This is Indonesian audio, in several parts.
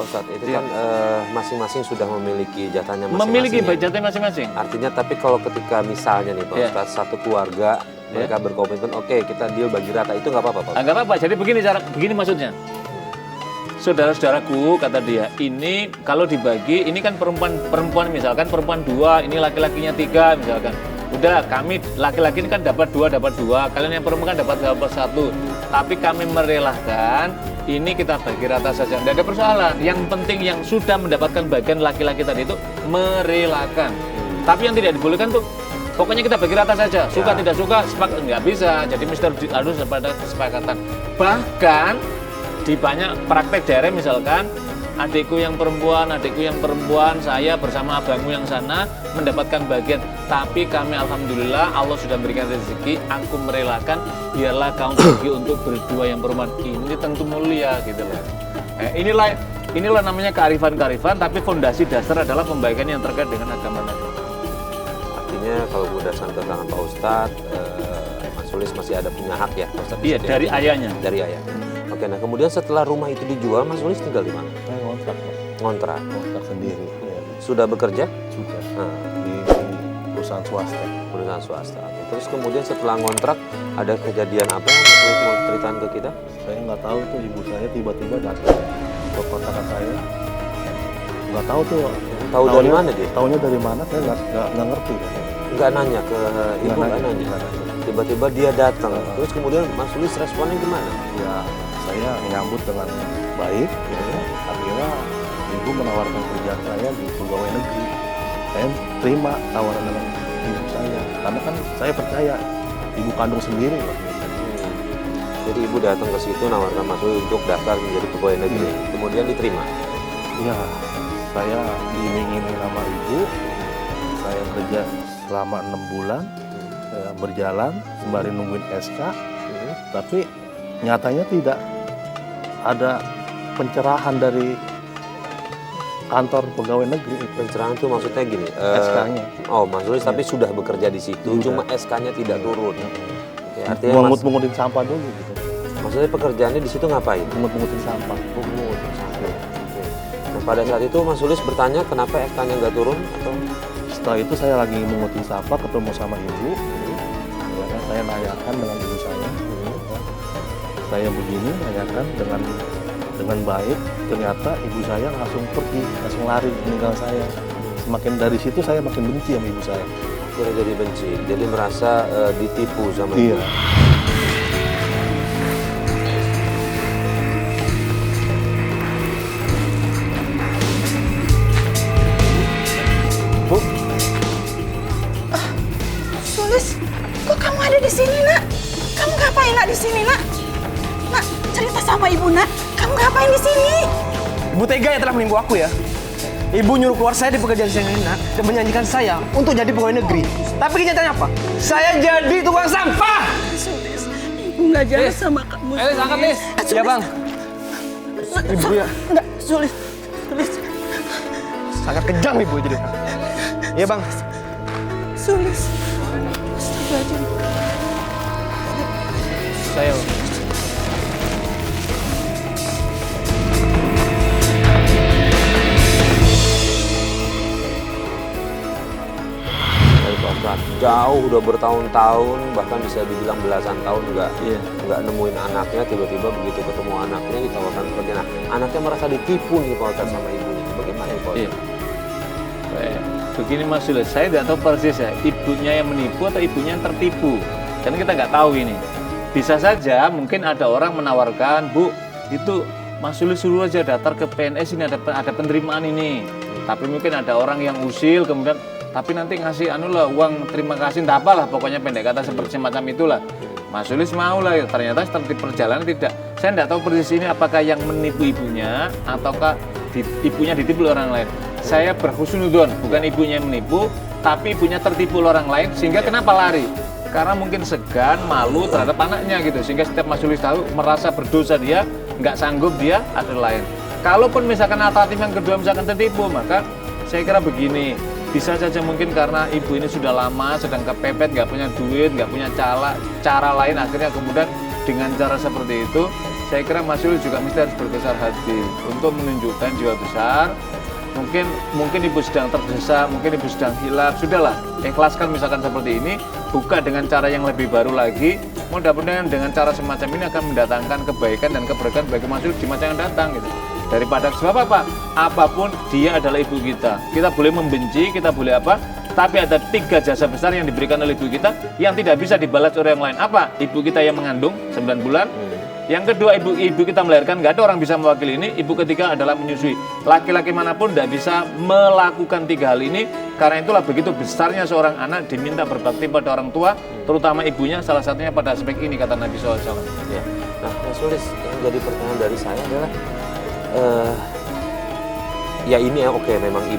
Ustadz, itu kan masing-masing sudah memiliki jatahnya masing-masing. Memiliki jatah masing-masing. Artinya, tapi kalau ketika misalnya nih Pak Ustadz, satu keluarga mereka berkomitmen, oke, kita deal bagi rata, itu nggak apa-apa Pak? Nggak apa-apa. Jadi begini maksudnya. Saudara-saudaraku, kata dia, ini kalau dibagi, ini kan perempuan misalkan perempuan 2, ini laki-lakinya 3 misalkan. Udah, kami laki-laki ini kan dapat 2, kalian yang perempuan kan dapat 1. Tapi kami merelakan, ini kita bagi rata saja, tidak ada persoalan. Yang penting yang sudah mendapatkan bagian laki-laki tadi itu merelakan. Tapi yang tidak dibolehkan tuh, pokoknya kita bagi rata saja, suka tidak suka, sepakat nggak bisa. Jadi harus pada kesepakatan. Bahkan di banyak praktek daerah misalkan, adikku yang perempuan, saya bersama abangmu yang sana mendapatkan bagian. Tapi kami alhamdulillah Allah sudah berikan rezeki, aku merelakan, biarlah kamu pergi untuk berdua yang perempuan. Ini tentu mulia gitu loh. Inilah namanya kearifan-kearifan, tapi fondasi dasar adalah pembagian yang terkait dengan agama tadi. Artinya kalau berdasarkan keterangan Pak Ustadz, Mas Sulis masih ada punya hak ya Pak Ustadz? Iya, dari ayahnya. Dari ayah. Oke, nah kemudian setelah rumah itu dijual, Mas Sulis tinggal di mana? Saya ngontrak, Pak. Ngontrak. Ngontrak sendiri. Ya. Sudah bekerja? Sudah. Nah, Di perusahaan swasta. perusahaan swasta. Terus kemudian setelah ngontrak, ada kejadian apa yang Mas Sulis mau ceritain ke kita? Saya nggak tahu tuh ibu saya tiba-tiba datang ke kontrakan saya. Nggak tahu tuh. Tahu dari mana dia? Taunya dari mana? Saya nggak ngerti. Nggak nanya ke ibu, nggak nanya. Tiba-tiba dia datang. Terus kemudian Mas Sulis responnya gimana? Ya, saya menyambut dengan baik. Ya. Akhirnya ibu menawarkan kerjaan saya di pegawai negeri. Saya terima tawaran dengan ibu saya, karena kan saya percaya ibu kandung sendiri loh. Jadi ibu datang ke situ nawarkan Mas Sulis untuk daftar menjadi pegawai negeri. Kemudian diterima. Iya, saya diiming-iming sama ibu. Saya kerja selama 6 bulan, berjalan sembari nungguin SK. Tapi nyatanya tidak ada pencerahan dari kantor pegawai negeri. Pencerahan itu maksudnya gini. SK-nya. Oh, Mas Sulis tapi sudah bekerja di situ, cuma SK-nya tidak turun. Oke, artinya Mengut-mengutin sampah dulu gitu. maksudnya pekerjaannya di situ ngapain? Mengut-mengutin sampah. Mengutin sampah. Oke. Nah, pada saat itu Mas Sulis bertanya kenapa SK-nya nggak turun atau? Setelah itu saya lagi mengutin sampah, ketemu sama ibu. Ya, kan, saya nanyakan dengan ibu saya. Saya begini, nanyakan dengan baik. Ternyata ibu saya langsung pergi, langsung lari meninggal saya. Semakin dari situ saya makin benci sama ibu saya. Akhirnya jadi benci, jadi merasa ditipu sama Iya. ibu. Bu, Sulis, kok kamu ada di sini, Nak? Kamu ngapain, Nak, di sini, Nak? Nak, cerita sama ibu, Nak. Kamu ngapain di sini? Ibu tega yang telah menipu aku ya. Ibu nyuruh keluar saya di pekerjaan saya ini, Nak, dan menjanjikan saya untuk jadi pegawai negeri. Tapi kenyataannya apa? Saya jadi tukang sampah. Sulis, ibu nggak jahat sama kamu. Angkat, Lis. Ya, Bang. Ibu ya. Enggak, Sulis. Sulis. Sangat kejam ibu jadi. Iya, Bang. Sulis. Astagfirullahaladzim. Saya. jauh udah bertahun-tahun, bahkan bisa dibilang belasan tahun nggak nemuin anaknya, tiba-tiba begitu ketemu anaknya ditawarkan seperti anaknya merasa ditipu nih Pak Ustadz sama ibunya. Bagaimana Pak Ustadz? Begini Mas Sulis, saya tidak tahu persis ya, ibunya yang menipu atau ibunya yang tertipu. Karena kita nggak tahu ini. Bisa saja mungkin ada orang menawarkan, Bu, itu Mas Sulis suruh aja daftar ke PNS, ini ada penerimaan ini. Tapi mungkin ada orang yang usil, kemudian tapi nanti ngasih uang terima kasih, entah apalah, pokoknya pendek kata seperti semacam itulah. Mas Sulis mau lah, ternyata setelah di perjalanan tidak. Saya tidak tahu persis ini apakah yang menipu ibunya ataukah ibunya ditipu oleh orang lain. Saya berhusnuzon, bukan ibunya yang menipu, tapi ibunya tertipu oleh orang lain, sehingga kenapa lari? Karena mungkin segan, malu terhadap anaknya gitu, sehingga setiap Mas Sulis tahu merasa berdosa dia, nggak sanggup dia, ada lain. Kalaupun misalkan alternatif yang kedua misalkan tertipu, maka saya kira begini, bisa saja mungkin karena ibu ini sudah lama sedang kepepet, nggak punya duit, nggak punya cara lain, akhirnya kemudian dengan cara seperti itu saya kira Mas Sulis juga mesti harus berbesar hati untuk menunjukkan jiwa besar. Mungkin ibu sedang terdesak, mungkin ibu sedang hilaf, sudahlah, ikhlaskan misalkan seperti ini, buka dengan cara yang lebih baru lagi. Mudah-mudahan dengan cara semacam ini akan mendatangkan kebaikan dan keberkahan bagi Mas Sulis di masa yang datang gitu. Daripada sebab apa? Apapun dia adalah ibu kita. Kita boleh membenci, kita boleh apa? Tapi ada 3 jasa besar yang diberikan oleh ibu kita yang tidak bisa dibalas oleh yang lain. Apa? Ibu kita yang mengandung 9 bulan. Yang kedua, ibu kita melahirkan, nggak ada orang bisa mewakili ini. Ibu ketiga adalah menyusui. Laki-laki manapun tidak bisa melakukan 3 hal ini. Karena itulah begitu besarnya seorang anak diminta berbakti pada orang tua, terutama ibunya, salah satunya pada aspek ini, kata Nabi SAW. Ya. Nah, Mas Sulis, yang jadi pertanyaan dari saya adalah, ya ini ya oke, memang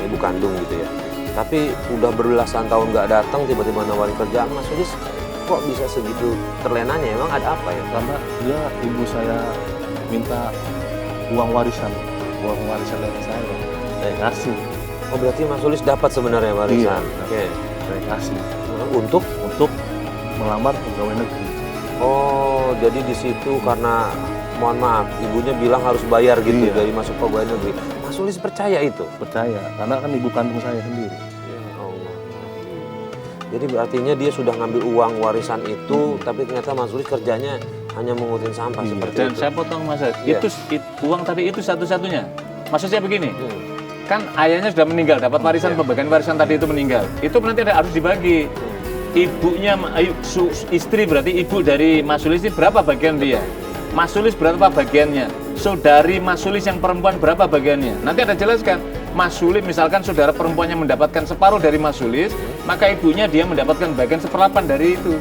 ibu kandung gitu ya. Tapi udah berbelasan tahun nggak datang, tiba-tiba nawarin kerjaan, Mas Sulis kok bisa segitu terlenanya? Emang ada apa ya? Karena dia ibu saya minta uang warisan dari saya kasih. Oh, berarti Mas Sulis dapat sebenarnya warisan. Iya, Oke. saya kasih Untuk melamar pegawai negeri. Oh, jadi di situ karena mohon maaf, ibunya bilang harus bayar gitu Iya. dari masuk pegawai negeri. Mas Sulis percaya itu? Percaya, karena kan ibu kandung saya sendiri. Ya Allah. Jadi artinya dia sudah ngambil uang warisan itu, tapi ternyata Mas Sulis kerjanya hanya mengutin sampah seperti Dan itu. saya potong Mas, Iya. uang tadi itu satu-satunya. Maksudnya begini, kan ayahnya sudah meninggal, dapat warisan, pembagian warisan tadi itu meninggal. Itu nanti harus dibagi. Ibunya, istri berarti ibu dari Mas Sulis ini berapa bagian dia? Mas Sulis berapa bagiannya? Saudari Mas Sulis yang perempuan berapa bagiannya? Nanti ada jelaskan. Mas Sulis misalkan saudara perempuannya mendapatkan separuh dari Mas Sulis, maka ibunya dia mendapatkan bagian 1/8 dari itu.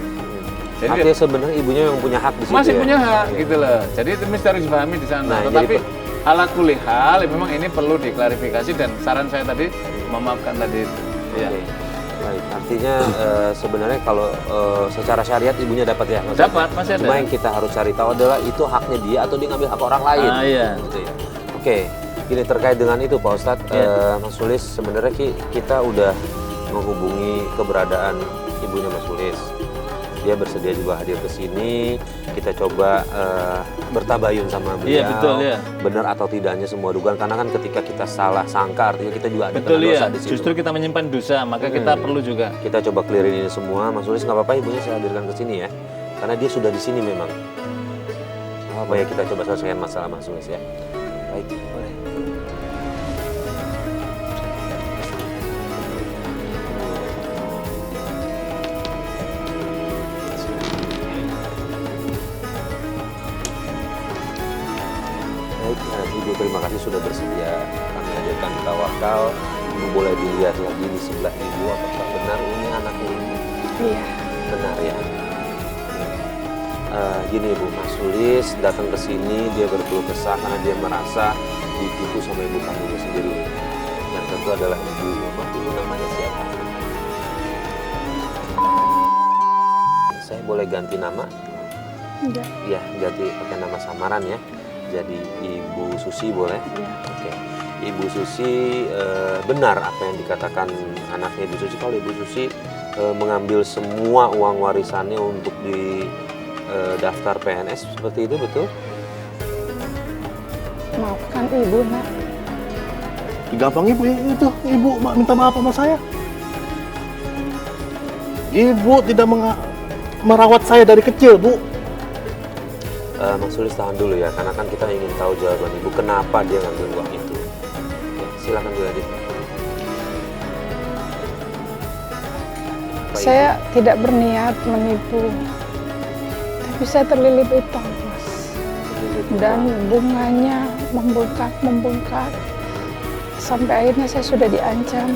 Jadi Artinya sebenarnya ibunya yang punya hak di situ masih ya? punya hak gitu loh. Jadi itu mesti harus dipahami di sana. Nah, Tetapi jadi ala kulli hal memang ini perlu diklarifikasi dan saran saya tadi memaafkan tadi itu. Ya. Oke. Baik, artinya sebenarnya kalau secara syariat ibunya dapat ya? Mas? Dapat, masih ada. Cuma yang kita harus cari tahu adalah itu haknya dia atau dia ngambil hak orang lain. Ah, iya. Gitu ya. Oke, ini terkait dengan itu Pak Ustadz, Mas Sulis, sebenarnya kita udah menghubungi keberadaan ibunya Mas Sulis. Dia bersedia juga hadir ke sini. Kita coba bertabayun sama beliau. Iya, betul, ya. Benar atau tidaknya semua dugaan, karena kan ketika kita salah sangka artinya kita juga ada Betul kena dosa ya. di situ. Justru kita menyimpan dosa, maka kita perlu juga. Kita coba clearin ini semua. Mas Sulis, nggak apa-apa ibunya saya hadirkan ke sini ya, karena dia sudah di sini memang. Nggak apa-apa ya, kita coba selesaikan masalah Mas Sulis ya. Baik, boleh. Baik, Ibu terima kasih sudah bersedia kami hadirkan di Tawakal. Ibu boleh dilihat lagi di sebelah Ibu, apakah benar ini anaknya Ibu? Iya. Benar ya. Gini Ibu, Mas Sulis datang ke sini dia berkeluh kesah karena dia merasa ditipu sama ibu kandungnya sendiri. Yang tentu adalah ibu. Ibu namanya siapa? Saya boleh ganti nama? Enggak. Ya, ganti pakai nama samaran ya. Jadi Ibu Susi boleh? Iya. Oke. Ibu Susi, benar apa yang dikatakan anaknya Ibu Susi. Kalau Ibu Susi mengambil semua uang warisannya untuk di daftar PNS, seperti itu betul? Maafkan ibu, Nak. Gampang ibu itu, ibu minta maaf sama saya. Ibu tidak merawat saya dari kecil, Bu. Mas Sulis tahan dulu ya, karena kan kita ingin tahu jawaban Ibu kenapa dia ngambil uang itu. Ya, silakan dilanjut. Saya tidak berniat menipu, tapi saya terlilit utang, Mas. Dan bunganya membengkak, sampai akhirnya saya sudah diancam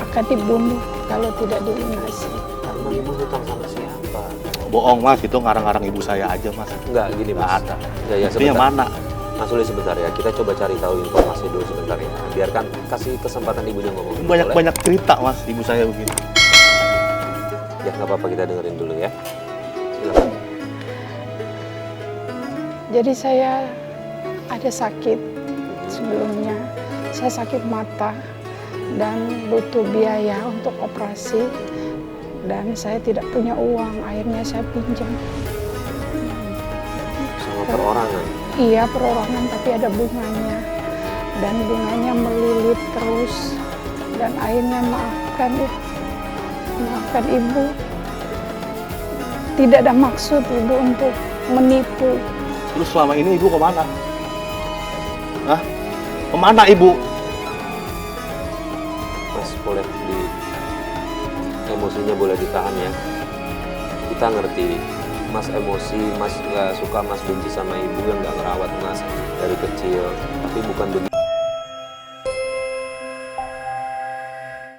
akan dibunuh kalau tidak dilunasi. Karena Ibu hutang sama siapa? Bohong Mas, itu ngarang-ngarang ibu saya aja Mas. Enggak, gini Mas. Nggak ada. Ya, Buktinya sebentar. mana? Mas Sulis sebentar ya, kita coba cari tahu informasi dulu sebentar ya. Biarkan kasih kesempatan ibunya ngomong. Boleh? Banyak-banyak cerita Mas, ibu saya begini. Ya nggak apa-apa, kita dengerin dulu ya. Silakan. Jadi saya ada sakit sebelumnya. Saya sakit mata dan butuh biaya untuk operasi. Dan saya tidak punya uang, akhirnya saya pinjam. Sama perorangan. iya perorangan tapi ada bunganya, dan bunganya melilit terus, dan akhirnya maafkan ibu, tidak ada maksud ibu untuk menipu. Terus selama ini ibu kemana? Hah? Kemana ibu? Mas boleh emosinya boleh ditahan ya. Kita ngerti, Mas emosi, Mas nggak suka, Mas benci sama ibu yang nggak ngerawat Mas dari kecil. Tapi bukan begitu.